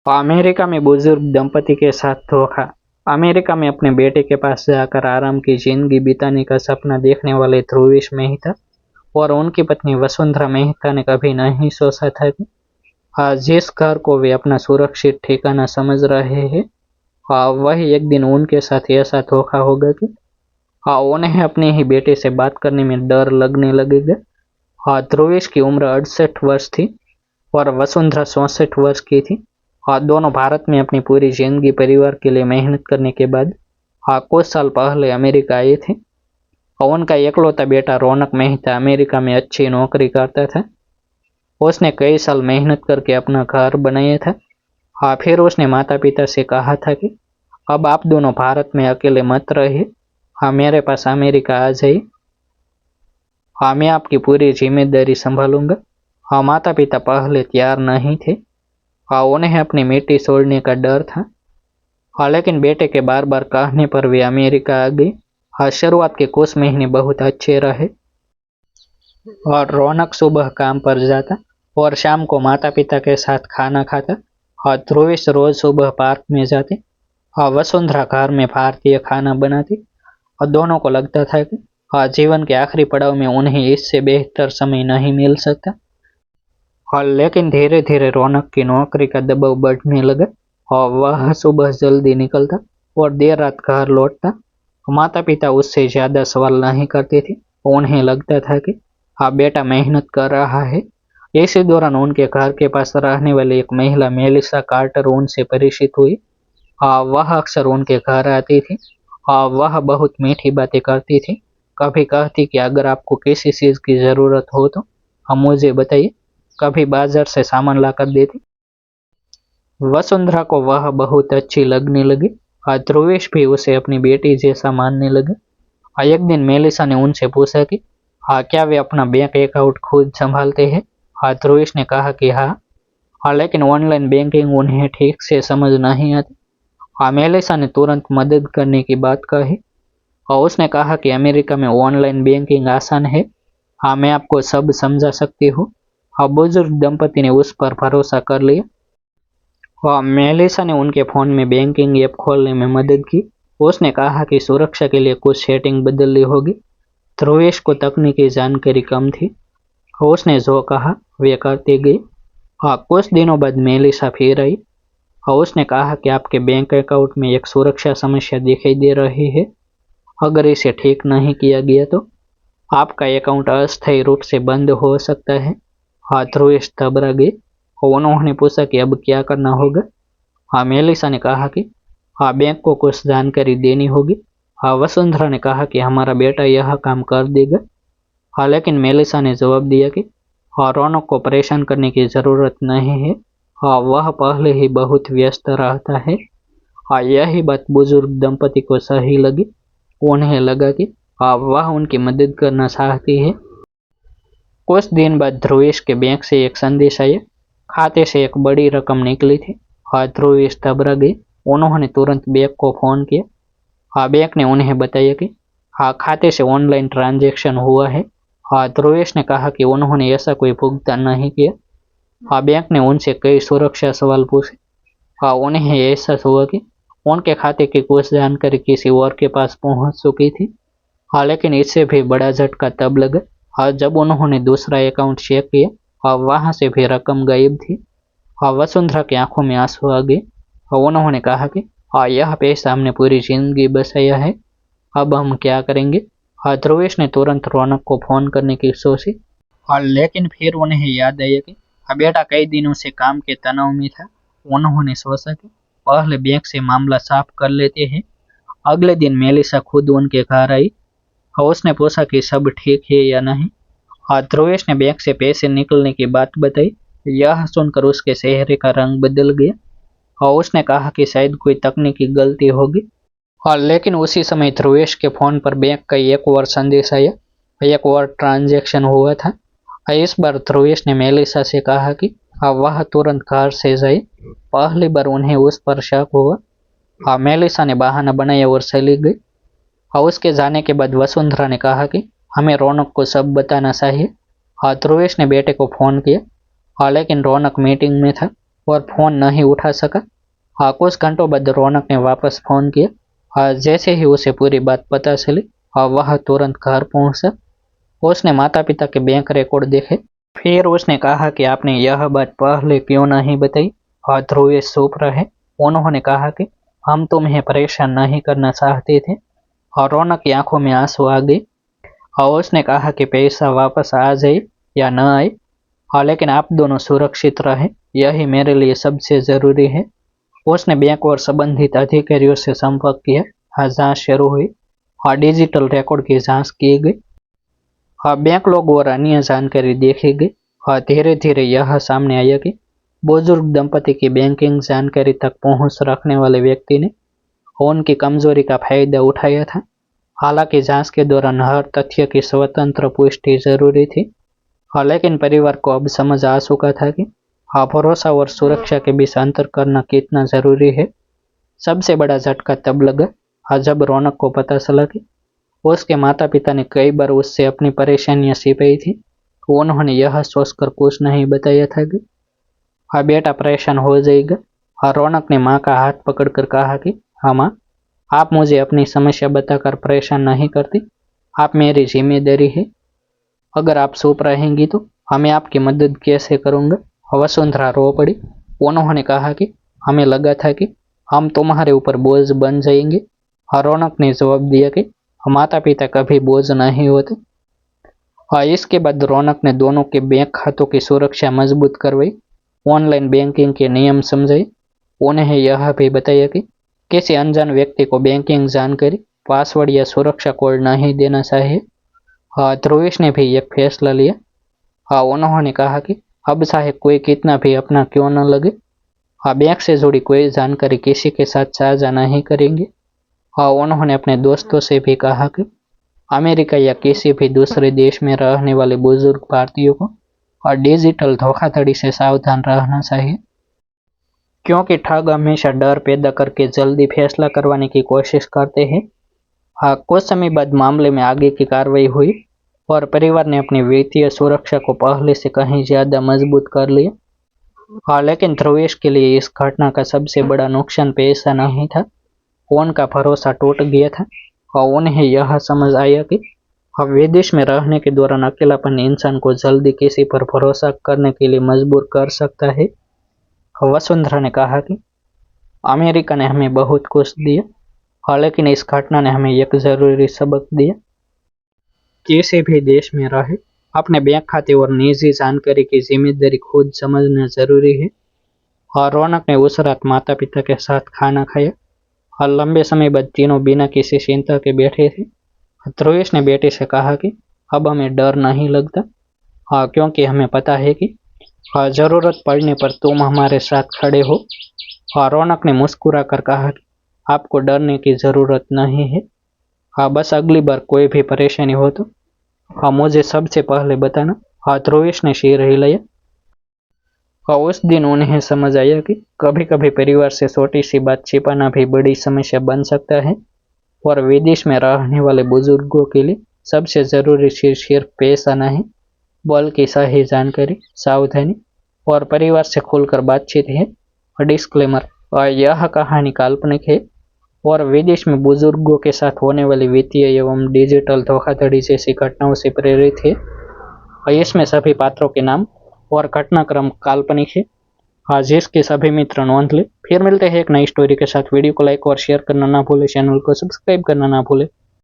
America में बुजुर्ग दंपति के साथ धोखा। अमेरिका में अपने बेटे के पास जाकर आराम की जिंदगी बिताने का सपना देखने वाले ध्रुवेश मेहता और उनकी पत्नी वसुंधरा मेहता ने कभी नहीं सोचा था कि जिस घर को वे अपना सुरक्षित ठिकाना समझ रहे हैं, वही एक दिन उनके साथ ऐसा धोखा होगा कि उन्हें अपने ही बेटे से बात करने में डर लगने लगेगा। ध्रुवेश की उम्र 68 वर्ष थी और वसुंधरा 64 वर्ष की थी। दोनों भारत में अपनी पूरी जिंदगी परिवार के लिए मेहनत करने के बाद कुछ साल पहले अमेरिका आए थे। उनका इकलौता बेटा रौनक मेहता अमेरिका में अच्छी नौकरी करता था। उसने कई साल मेहनत करके अपना घर बनाया था। फिर उसने माता पिता से कहा था कि अब आप दोनों भारत में अकेले मत रहिए, मेरे पास अमेरिका आ जाइए। मैं आपकी पूरी जिम्मेदारी संभालूंगा। माता पिता पहले तैयार नहीं थे। उन्हें अपनी मिट्टी छोड़ने का डर था। लेकिन बेटे के बार बार कहने पर वे अमेरिका आ गई। शुरुआत के कुछ महीने बहुत अच्छे रहे और रौनक सुबह काम पर जाता और शाम को माता पिता के साथ खाना खाता। ध्रुवेश रोज सुबह पार्क में जाते। वसुंधरा घर में भारतीय खाना बनाती और दोनों को लगता था कि जीवन के आखिरी पड़ाव में उन्हें इससे बेहतर समय नहीं मिल सकता। लेकिन धीरे धीरे रौनक की नौकरी का दबाव बढ़ने लगा और वह सुबह जल्दी निकलता और देर रात घर लौटता। माता पिता उससे ज्यादा सवाल नहीं करते थे। उन्हें लगता था कि बेटा मेहनत कर रहा है। इसी दौरान उनके घर के पास रहने वाली एक महिला मेलिसा कार्टर उनसे परिचित हुई। वह अक्सर उनके घर आती थी। वह बहुत मीठी बातें करती थी। कभी कहती कि अगर आपको किसी चीज की जरूरत हो तो हम मुझे बताइए। कभी बाजार से सामान लाकर देती। वसुंधरा को वह बहुत अच्छी लगने लगी। ध्रुवेश भी उसे अपनी बेटी जैसा मानने लगे। एक दिन मेलिसा ने उनसे पूछा कि क्या वे अपना बैंक अकाउंट खुद संभालते हैं। ध्रुवेश ने कहा कि हाँ, लेकिन ऑनलाइन बैंकिंग उन्हें ठीक से समझ नहीं आती। मेलिसा ने तुरंत मदद करने की बात कही और उसने कहा कि अमेरिका में ऑनलाइन बैंकिंग आसान है। मैं आपको सब समझा सकती हूँ। बुजुर्ग दंपति ने उस पर भरोसा कर लिया। मेलिसा ने उनके फोन में बैंकिंग ऐप खोलने में मदद की। उसने कहा कि सुरक्षा के लिए कुछ सेटिंग बदलनी होगी। ध्रुवेश को तकनीकी जानकारी कम थी। उसने जो कहा वे करते गए। कुछ दिनों बाद मेलिसा फिर आई और उसने कहा कि आपके बैंक अकाउंट में एक सुरक्षा समस्या दिखाई दे रही है। अगर इसे ठीक नहीं किया गया तो आपका अकाउंट अस्थायी रूप से बंद हो सकता है। ध्रुवेश घबरा गए और उन्होंने पूछा कि अब क्या करना होगा। मेलिसा ने कहा कि बैंक को कुछ जानकारी देनी होगी। वसुंधरा ने कहा कि हमारा बेटा यह काम कर देगा। लेकिन मेलिसा ने जवाब दिया कि रौनक को परेशान करने की जरूरत नहीं है। वह पहले ही बहुत व्यस्त रहता है। यही बात बुजुर्ग दंपति को सही लगी। उन्हें लगा कि वह उनकी मदद करना चाहती है। कुछ दिन बाद ध्रुवेश के बैंक से एक संदेश आया। खाते से एक बड़ी रकम निकली थी। ध्रुवेश घबरा गए। उन्होंने तुरंत बैंक को फोन किया। बैंक ने उन्हें बताया कि खाते से ऑनलाइन ट्रांजैक्शन हुआ है। ध्रुवेश ने कहा कि उन्होंने ऐसा कोई भुगतान नहीं किया। बैंक ने उनसे कई सुरक्षा सवाल पूछे। उन्हें एहसास हुआ कि उनके खाते की कुछ जानकारी किसी और के पास पहुंच चुकी थी। लेकिन इससे भी बड़ा झटका तब लगा जब उन्होंने दूसरा अकाउंट चेक किया। वहां से भी रकम गायब थी। वसुंधरा की आंखों में आंसू आ गए। उन्होंने कहा कि यह पैसा हमने पूरी जिंदगी बचाया है, अब हम क्या करेंगे। ध्रुवेश ने तुरंत रौनक को फोन करने की सोची। लेकिन फिर उन्हें याद आया कि बेटा कई दिनों से काम के तनाव में था। उन्होंने सोचा कि पहले बैंक से मामला साफ कर लेते हैं। अगले दिन मेलिसा खुद उनके घर आई और उसने पूछा कि सब ठीक है या नहीं। ध्रुवेश ने बैंक से पैसे निकलने की बात बताई। यह सुनकर उसके चेहरे का रंग बदल गया और उसने कहा कि शायद कोई तकनीकी गलती होगी। लेकिन उसी समय ध्रुवेश के फोन पर बैंक का एक और संदेश आया। एक और ट्रांजैक्शन हुआ था। इस बार ध्रुवेश ने मेलिसा से कहा कि वह तुरंत घर से जाए। पहली बार उन्हें उस पर शक हुआ। मेलिसा ने बहाना बनाया और चली गई। उसके जाने के बाद वसुंधरा ने कहा कि हमें रौनक को सब बताना चाहिए। ध्रुवेश ने बेटे को फोन किया। लेकिन रौनक मीटिंग में था। और फोन नहीं उठा सका। हाँ, कुछ घंटों बाद रौनक ने वापस फोन किया। हाँ, जैसे ही उसे पूरी बात पता चली, हाँ, वह तुरंत घर पहुंचा। उसने माता पिता के बैंक रिकॉर्ड देखे। फिर उसने कहा कि आपने यह बात पहले क्यों नहीं बताई। हाँ, ध्रुवेश चुप रहे। उन्होंने कहा कि हम तुम्हें परेशान नहीं करना चाहते थे। और रौनक की आंखों में आंसू आ गए। और उसने कहा कि पैसा वापस आ जाए या न आए, हाँ, लेकिन आप दोनों सुरक्षित रहे, यही मेरे लिए सबसे जरूरी है। उसने बैंक और संबंधित अधिकारियों से संपर्क किया। हाँ, जांच शुरू हुई। हाँ, डिजिटल रिकॉर्ड की जांच की गई। हाँ, बैंक लोग और अन्य जानकारी देखी गई। हाँ, धीरे धीरे यह सामने आया कि बुजुर्ग दंपति की बैंकिंग जानकारी तक पहुंच रखने वाले व्यक्ति ने उनकी कमजोरी का फायदा उठाया था। हालांकि जांच के दौरान हर तथ्य की स्वतंत्र पुष्टि जरूरी थी। हाँ, लेकिन परिवार को अब समझ आ चुका था कि हाँ, भरोसा और सुरक्षा के बीच अंतर करना कितना जरूरी है। सबसे बड़ा झटका तब लगा, हाँ, जब रौनक को पता चला कि उसके माता पिता ने कई बार उससे अपनी परेशानियां छिपाई थी। उन्होंने यह सोचकर कुछ नहीं बताया था कि हाँ, बेटा परेशान हो जाएगा। हाँ, रौनक ने माँ का हाथ पकड़कर कहा कि हाँ माँ, आप मुझे अपनी समस्या बताकर परेशान नहीं करती, आप मेरी जिम्मेदारी है। अगर आप चुप रहेंगी तो हमें आपकी मदद कैसे करूँगा। वसुंधरा रो पड़ी। उन्होंने कहा कि हमें लगा था कि हम तुम्हारे ऊपर बोझ बन जाएंगे। रौनक ने जवाब दिया कि माता पिता कभी बोझ नहीं होते। इसके बाद रौनक ने दोनों के बैंक खातों की सुरक्षा मजबूत करवाई, ऑनलाइन बैंकिंग के नियम समझाए। उन्हें यह भी बताया कि किसी अनजान व्यक्ति को बैंकिंग जानकारी, पासवर्ड या सुरक्षा कोड नहीं देना चाहिए। ध्रुवेश ने भी एक फैसला लिया। उन्होंने कहा कि अब चाहे कोई कितना भी अपना क्यों न लगे, बैंक से जुड़ी कोई जानकारी किसी के साथ साझा नहीं करेंगे। उन्होंने अपने दोस्तों से भी कहा कि अमेरिका या किसी भी दूसरे देश में रहने वाले बुजुर्ग भारतीयों को डिजिटल धोखाधड़ी से सावधान रहना चाहिए, क्योंकि ठग हमेशा डर पैदा करके जल्दी फैसला करवाने की कोशिश करते हैं। कुछ समय बाद मामले में आगे की कार्रवाई हुई और परिवार ने अपनी वित्तीय सुरक्षा को पहले से कहीं ज्यादा मजबूत कर लिया। लेकिन ध्रुवेश के लिए इस घटना का सबसे बड़ा नुकसान पैसा नहीं था, उनका भरोसा टूट गया था। और उन्हें यह समझ आया कि विदेश में रहने के दौरान अकेलापन इंसान को जल्दी किसी पर भरोसा करने के लिए मजबूर कर सकता है। वसुंधरा ने कहा कि अमेरिका ने हमें बहुत कुछ दिया, लेकिन इस घटना ने हमें एक जरूरी सबक दिया। किसी भी देश में रहे, अपने बैंक खाते और निजी जानकारी की जिम्मेदारी खुद समझना जरूरी है। और रौनक ने उस रात माता पिता के साथ खाना खाया और लंबे समय बाद तीनों बिना किसी चिंता के बैठे थे। ध्रुवेश ने बेटे से कहा कि अब हमें डर नहीं लगता, क्योंकि हमें पता है कि जरूरत पड़ने पर तुम हमारे साथ खड़े हो। रौनक ने मुस्कुरा कर कहा कि आपको डरने की जरूरत नहीं है। बस अगली बार कोई भी परेशानी हो तो मुझे सबसे पहले बताना। ध्रुवेश ने सिर हिलाया। उस दिन उन्हें समझ आया कि कभी कभी परिवार से छोटी सी बात छिपाना भी बड़ी समस्या बन सकता है। और विदेश में रहने वाले बुजुर्गों के लिए सबसे जरूरी चीज सिर्फ पैसा नहीं, बल्कि सही जानकारी, सावधानी और परिवार से खुलकर बातचीत है। डिस्क्लेमर, यह कहानी काल्पनिक है और विदेश में बुजुर्गों के साथ होने वाली वित्तीय एवं डिजिटल धोखाधड़ी जैसी घटनाओं से प्रेरित है। इसमें सभी पात्रों के नाम और घटनाक्रम काल्पनिक है। जिसके सभी मित्र नोंद ले। फिर मिलते हैं एक नई स्टोरी के साथ। वीडियो को लाइक और शेयर करना ना भूले, चैनल को सब्सक्राइब करना ना भूले।